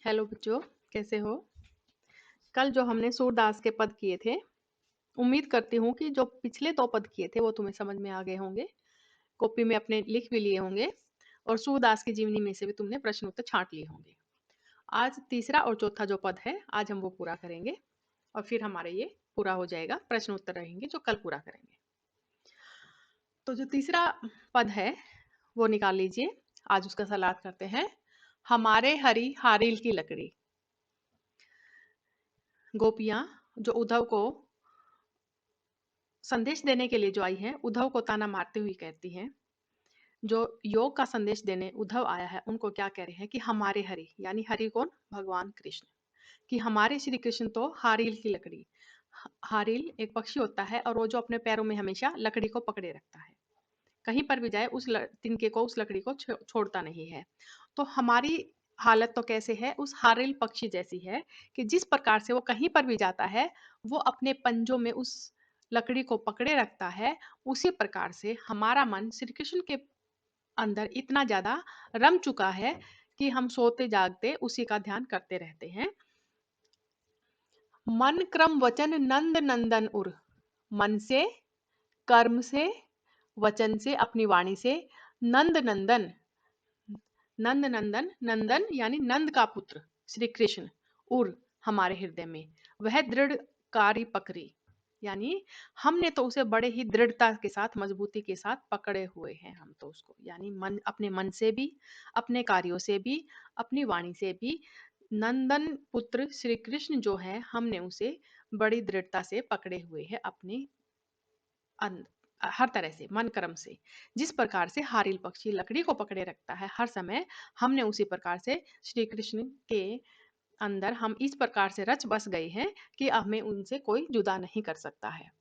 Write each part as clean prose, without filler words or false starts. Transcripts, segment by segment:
Hello बच्चों, कैसे हो? कल जो हमने सूरदास के पद किए थे, उम्मीद करती हूँ कि जो पिछले 2 पद किए थे वो तुम्हें समझ में आ गए होंगे, कॉपी में अपने लिख भी लिए होंगे और सूरदास की जीवनी में से भी तुमने प्रश्न उत्तर छाँट लिए होंगे। आज तीसरा और चौथा जो पद है, आज हम वो पूरा करेंगे और फिर हमारा ये पूरा हो जाएगा, प्रश्न उत्तर रहेंगे जो कल पूरा करेंगे। तो जो तीसरा पद है, वो निकाल लीजिए। आज उसका सलाद करते हैं। हमारे हरी हारील की लकड़ी। गोपियाँ जो उद्धव को संदेश देने के लिए जो आई हैं, उद्धव को ताना मारते हुए कहती हैं, जो योग का संदेश देने उद्धव आया है, उनको क्या कह रहे हैं कि हमारे हरि, यानी हरि कौन? भगवान कृष्ण। कि हमारे श्री कृष्ण तो हारील की लकड़ी। हारील एक पक्षी होता है और वो जो अपने पैरों में हमेशा लकड़ी को पकड़े रखता है। कहीं पर भी जाए उस तिनके को, उस लकड़ी को छोड़ता नहीं है। तो हमारी हालत तो कैसे है? उस हारील पक्षी जैसी है कि जिस प्रकार से वो कहीं पर भी जाता है, वो अपने पंजों में उस लकड़ी को पकड़े रखता है, उसी प्रकार से हमारा मन श्री कृष्ण के अंदर इतना ज़्यादा रम चुका है कि हम सोते जागते उसी का ध्यान करते रहते हैं। मन क्रम वचन नंद नंदन उर। मन से, कर्म से, वचन से, अपनी वाणी से नंद नंदन, नंद नंदन, नंदन यानी नंद का पुत्र श्री कृष्ण, उर हमारे हृदय में, वह दृढ़ कारी पकड़ी, यानी हमने तो उसे बड़े ही दृढ़ता के साथ, मजबूती के साथ पकड़े हुए हैं हम तो उसको, यानी मन, अपने मन से भी, अपने कार्यों से भी, अपनी वाणी से भी नंदन पुत्र श्री कृष्ण जो है, हमने उसे बड़ी दृढ़ता से पकड़े हुए हैं अपने हर तरह से, मन कर्म से। जिस प्रकार से हारिल पक्षी लकड़ी को पकड़े रखता है हर समय, हमने उसी प्रकार से श्री कृष्ण के अंदर हम इस प्रकार से रच बस गए हैं कि हमें उनसे कोई जुदा नहीं कर सकता है।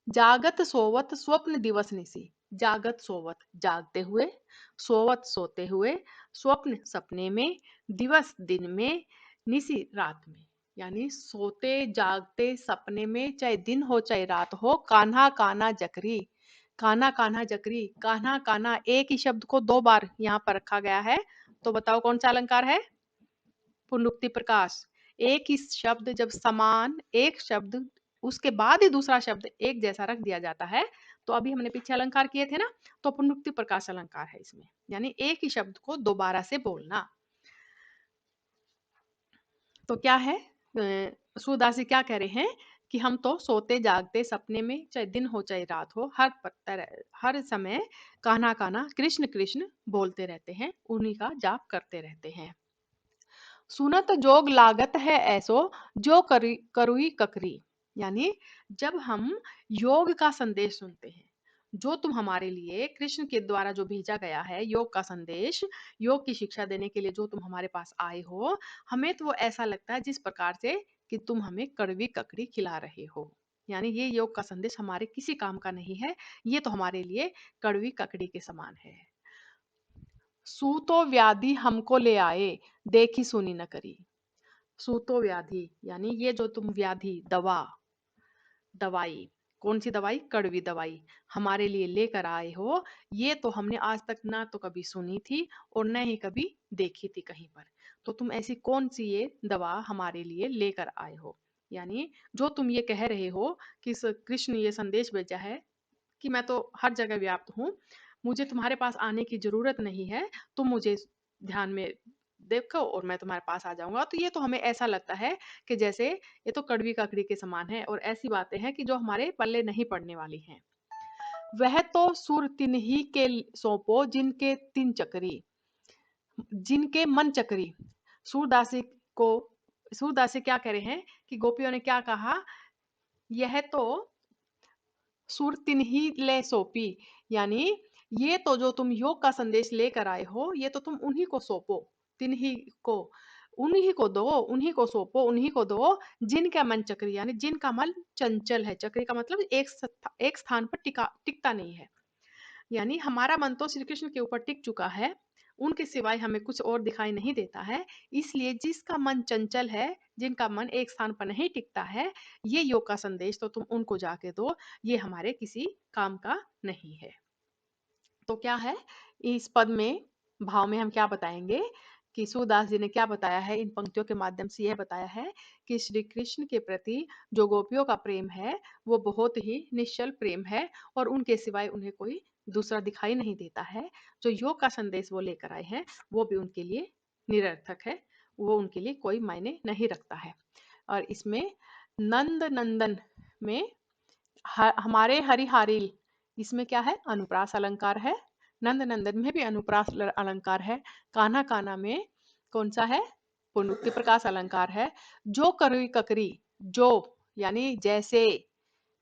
जागत सोवत स्वप्न दिवस निसी। जागत सोवत जागते हुए, सोवत सोते हुए, स्वप्न सपने में, दिवस दिन में, निसी रात में, यानी सोते जागते सपने में, चाहे दिन हो चाहे रात हो, कान्हा कान्हा जकरी। कान्हा कान्हा जकरी, कान्हा कान्हा एक ही शब्द को 2 बार यहाँ पर रखा गया है। तो बताओ कौन सा अलंकार है? पुनरुक्ति प्रकाश। एक ही शब्द जब समान, एक शब्द उसके बाद ही दूसरा शब्द एक जैसा रख दिया जाता है, तो अभी हमने पीछे अलंकार किए थे ना, तो पुनरुक्ति प्रकाश अलंकार है इसमें, यानी एक ही शब्द को दोबारा से बोलना। तो क्या है, सूरदास जी क्या कह रहे हैं कि हम तो सोते जागते सपने में, चाहे दिन हो चाहे रात हो, हर समय कान्हा कान्हा कृष्ण कृष्ण बोलते रहते हैं, उन्हीं का जाप करते रहते हैं। सुनत जोग लागत है ऐसो, जो करुई ककरी, यानी जब हम योग का संदेश सुनते हैं, जो तुम हमारे लिए कृष्ण के द्वारा जो भेजा गया है, योग का संदेश, योग की शिक्षा देने के लिए जो तुम हमारे पास आए हो, हमें तो वो ऐसा लगता है जिस प्रकार से कि तुम हमें कड़वी ककड़ी खिला रहे हो। यानी ये योग का संदेश हमारे किसी काम का नहीं है, ये तो हमारे लिए कड़वी ककड़ी के समान है। सूतो व्याधि हमको ले आए, देखी सुनी न करी। सूतो व्याधि, यानी ये जो तुम व्याधि, दवाई, कौन सी दवाई? कड़वी दवाई हमारे लिए लेकर आए हो, ये तो हमने आज तक ना तो कभी सुनी थी और न ही कभी देखी थी कहीं पर। तो तुम ऐसी कौन सी ये दवा हमारे लिए लेकर आए हो? यानी जो तुम ये कह रहे हो कि कृष्ण ये संदेश भेजा है कि मैं तो हर जगह व्याप्त हूँ, मुझे तुम्हारे पास आने की जरूरत नहीं है, तुम मुझे ध्यान में देखो और मैं तुम्हारे पास आ जाऊंगा। तो ये तो हमें ऐसा लगता है कि जैसे ये तो कड़वी ककड़ी के समान है और ऐसी बातें हैं कि जो हमारे पल्ले नहीं पड़ने वाली हैं। वह तो सुर तिन ही के सौंपो, जिनके तीन चक्री, जिनके मन चक्री। सूरदासी को, सूरदासी क्या कह रहे हैं कि गोपियों ने क्या कहा, यह तो सुर तिन्ही ले सौंपी, यानी ये तो जो तुम योग का संदेश लेकर आए हो, ये तो तुम उन्हीं को सौंपो, तिन्ही को, उन्हीं को दो, उन्हीं को सौंपो, उन्हीं को दो, जिनका मन चक्री, यानी जिनका मन चंचल है। चक्री का मतलब एक स्थान पर टिकता नहीं है, यानी हमारा मन तो श्री कृष्ण के ऊपर टिक चुका है, उनके सिवाय हमें कुछ और दिखाई नहीं देता है। इसलिए जिसका मन चंचल है, जिनका मन एक स्थान पर नहीं टिकता है, ये योग का संदेश तो तुम उनको जाके दो, ये हमारे किसी काम का नहीं है। तो क्या है इस पद में, भाव में हम क्या बताएंगे कि सूरदास जी ने क्या बताया है, इन पंक्तियों के माध्यम से यह बताया है कि श्री कृष्ण के प्रति जो गोपियों का प्रेम है वो बहुत ही निश्चल प्रेम है और उनके सिवाय उन्हें कोई दूसरा दिखाई नहीं देता है। जो योग का संदेश वो लेकर आए हैं वो भी उनके लिए निरर्थक है, वो उनके लिए कोई मायने नहीं रखता है। और इसमें नंद नंदन में हमारे हरिहारिल, इसमें क्या है, अनुप्रास अलंकार है। नंद नंदन में भी अनुप्रास अलंकार है। कान्हा कान्हा में कौन सा है, पुनरुक्ति प्रकाश अलंकार है। जो करवी ककरी, जो यानी जैसे,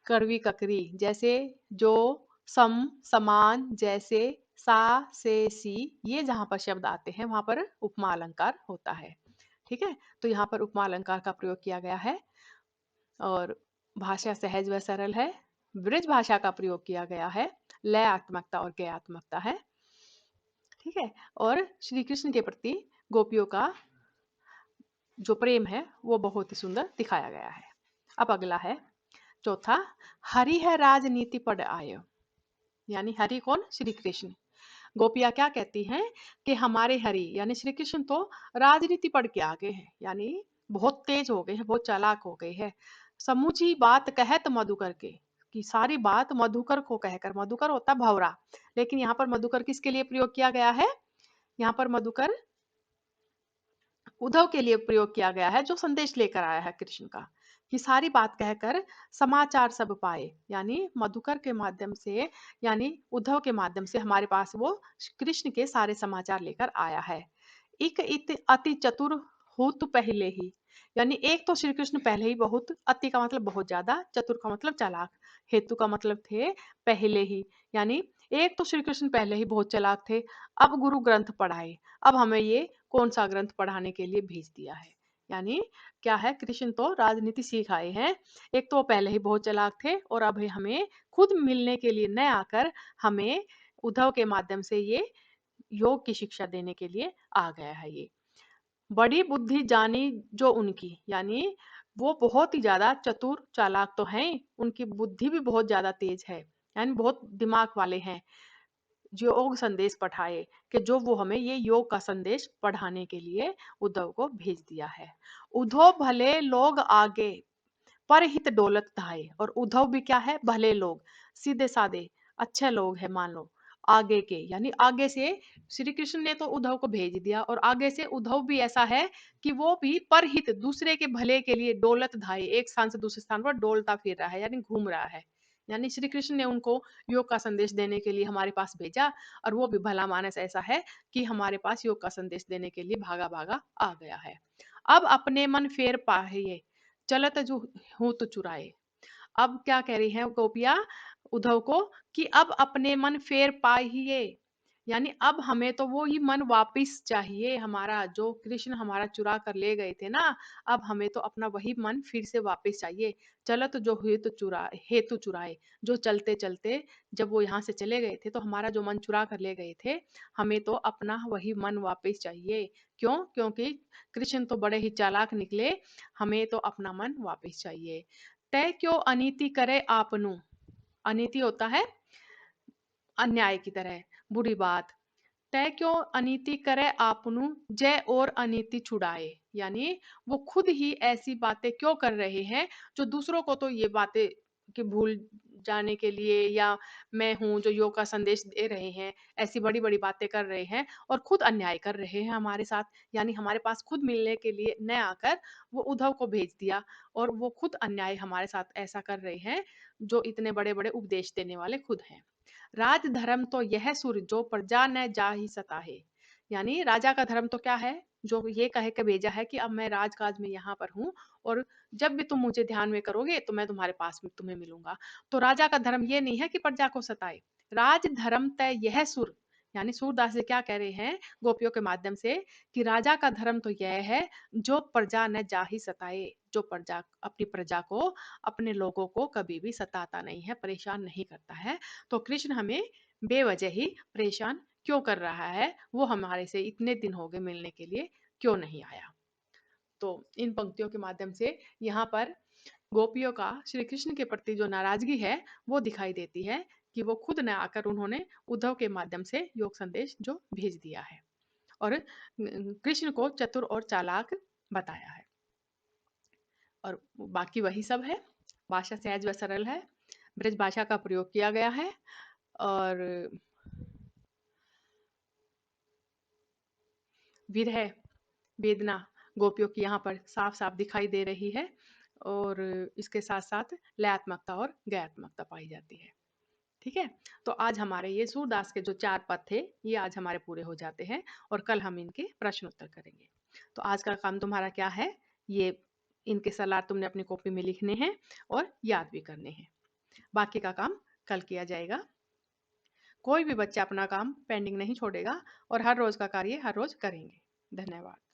कड़वी ककरी जैसे, जो, सम समान, जैसे, सा से सी, ये जहां पर शब्द आते हैं वहां पर उपमा अलंकार होता है। ठीक है, तो यहाँ पर उपमा अलंकार का प्रयोग किया गया है और भाषा सहज व सरल है। ब्रज भाषा का प्रयोग किया गया है, लयात्मकता और गयात्मकता है। ठीक है, और श्री कृष्ण के प्रति गोपियों का जो प्रेम है वो बहुत ही सुंदर दिखाया गया है। अब अगला है चौथा, हरि है राजनीति पढ़ आयो, यानी हरि कौन, श्री कृष्ण। गोपियां क्या कहती हैं कि हमारे हरि यानी श्री कृष्ण तो राजनीति पढ़ के आगे हैं, यानी बहुत तेज हो गए हैं, बहुत चालाक हो गए हैं। समूची बात कहत मधुकर के, कि सारी बात मधुकर को कहकर, मधुकर होता भंवरा, लेकिन यहाँ पर मधुकर किसके लिए प्रयोग किया गया है, यहाँ पर मधुकर उद्धव के लिए प्रयोग किया गया है, जो संदेश लेकर आया है कृष्ण का, कि सारी बात कहकर समाचार सब पाए, यानी मधुकर के माध्यम से, यानी उद्धव के माध्यम से हमारे पास वो कृष्ण के सारे समाचार लेकर आया है। इक इत अति चतुर हो तो पहले ही, यानी एक तो श्री कृष्ण पहले ही बहुत, अति का मतलब बहुत ज्यादा, चतुर का मतलब चालाक, हेतु का मतलब थे पहले ही, यानी एक तो श्री कृष्ण पहले ही बहुत चालाक थे। अब गुरु ग्रंथ पढ़ाए, अब हमें ये कौन सा ग्रंथ पढ़ाने के लिए भेज दिया है, यानी क्या है, कृष्ण तो राजनीति सीख आए हैं। एक तो वो पहले ही बहुत चालाक थे और अब हमें खुद मिलने के लिए न आकर हमें उद्धव के माध्यम से ये योग की शिक्षा देने के लिए आ गया है। ये बड़ी बुद्धि जानी जो उनकी, यानी वो बहुत ही ज्यादा चतुर चालाक तो हैं, उनकी बुद्धि भी बहुत ज्यादा तेज है, यानी बहुत दिमाग वाले हैं। योग संदेश पढ़ाए, कि जो वो हमें ये योग का संदेश पढ़ाने के लिए उद्धव को भेज दिया है। उद्धव भले लोग आगे पर हित डोलत धाये, और उद्धव भी क्या है, भले लोग, सीधे साधे अच्छे लोग हैं, मान लो आगे के, यानी आगे से श्री कृष्ण ने तो उद्धव को भेज दिया और आगे से उद्धव भी ऐसा है कि वो भी परहित, दूसरे के भले के लिए डोलत धाये, एक स्थान से दूसरे स्थान पर डोलता फिर रहा है, यानी घूम रहा है। यानी श्री कृष्ण ने उनको योग का संदेश देने के लिए हमारे पास भेजा और वो भी भला मानस ऐसा है कि हमारे पास योग का संदेश देने के लिए भागा भागा आ गया है। अब अपने मन फेर पाहिए, चलत जो हूँ तो चुराए। अब क्या कह रही है गोपिया उद्धव को, कि अब अपने मन फेर पाइए, यानी अब हमें तो वो ही मन वापिस चाहिए हमारा, जो कृष्ण हमारा चुरा कर ले गए थे ना, अब हमें तो अपना वही मन फिर से वापिस चाहिए। चलत जो हेतु चुराए, जो चलते चलते जब वो यहाँ से चले गए थे तो हमारा जो मन चुरा कर ले गए थे, हमें तो अपना वही मन वापिस चाहिए। क्यों, क्योंकि कृष्ण तो बड़े ही चालाक निकले, हमें तो अपना मन वापिस चाहिए। तय क्यों अनीति करे आपनु, अनीति होता है अन्याय की तरह, बुरी बात। तय क्यों अनीति करे आपनु, जय और अनीति छुड़ाए, यानी वो खुद ही ऐसी बातें क्यों कर रहे हैं, जो दूसरों को तो ये बातें कि भूल जाने के लिए, या मैं हूं जो योग का संदेश दे रहे हैं, ऐसी बड़ी बड़ी बातें कर रहे हैं और खुद अन्याय कर रहे हैं हमारे साथ, यानी हमारे पास खुद मिलने के लिए न आकर वो उद्धव को भेज दिया और वो खुद अन्याय हमारे साथ ऐसा कर रहे हैं, जो इतने बड़े बड़े उपदेश देने वाले खुद हैं। राज धर्म तो यह सुर, जो प्रजा न जा ही सताहे, यानी राजा का धर्म तो क्या है, जो ये कह के भेजा है कि अब मैं राजकाज में यहाँ पर हूँ और जब भी तुम मुझे ध्यान में करोगे तो मैं तुम्हारे पास में तुम्हें मिलूंगा। तो राजा का धर्म ये नहीं है कि प्रजा को सताए। राज धर्म तय यह सुर, यानी सूरदास जी क्या कह रहे हैं गोपियों के माध्यम से, कि राजा का धर्म तो यह है जो प्रजा न जा ही सताए, जो प्रजा अपनी प्रजा को, अपने लोगों को कभी भी सताता नहीं है, परेशान नहीं करता है। तो कृष्ण हमें बेवजह ही परेशान क्यों कर रहा है, वो हमारे से इतने दिन हो गए मिलने के लिए क्यों नहीं आया। तो इन पंक्तियों के माध्यम से यहाँ पर गोपियों का श्री कृष्ण के प्रति जो नाराजगी है वो दिखाई देती है, कि वो खुद न आकर उन्होंने उद्धव के माध्यम से योग संदेश जो भेज दिया है। और कृष्ण को चतुर और चालाक बताया है। और बाकी वही सब है। भाषा सहज व सरल है। ब्रज भाषा का प्रयोग किया गया है। और विरह वेदना गोपियों की यहाँ पर साफ साफ दिखाई दे रही है। और इसके साथ साथ लयात्मकता और गयात्मकता पाई जाती है। ठीक है। तो आज हमारे ये सूरदास के जो 4 पद थे, ये आज हमारे पूरे हो जाते हैं और कल हम इनके प्रश्न उत्तर करेंगे। तो आज का काम तुम्हारा क्या है? ये इनके सलाह तुमने अपनी कॉपी में लिखने हैं और याद भी करने हैं। बाकी का काम कल किया जाएगा। कोई भी बच्चा अपना काम पेंडिंग नहीं छोड़ेगा और हर रोज का कार्य हर रोज करेंगे। धन्यवाद।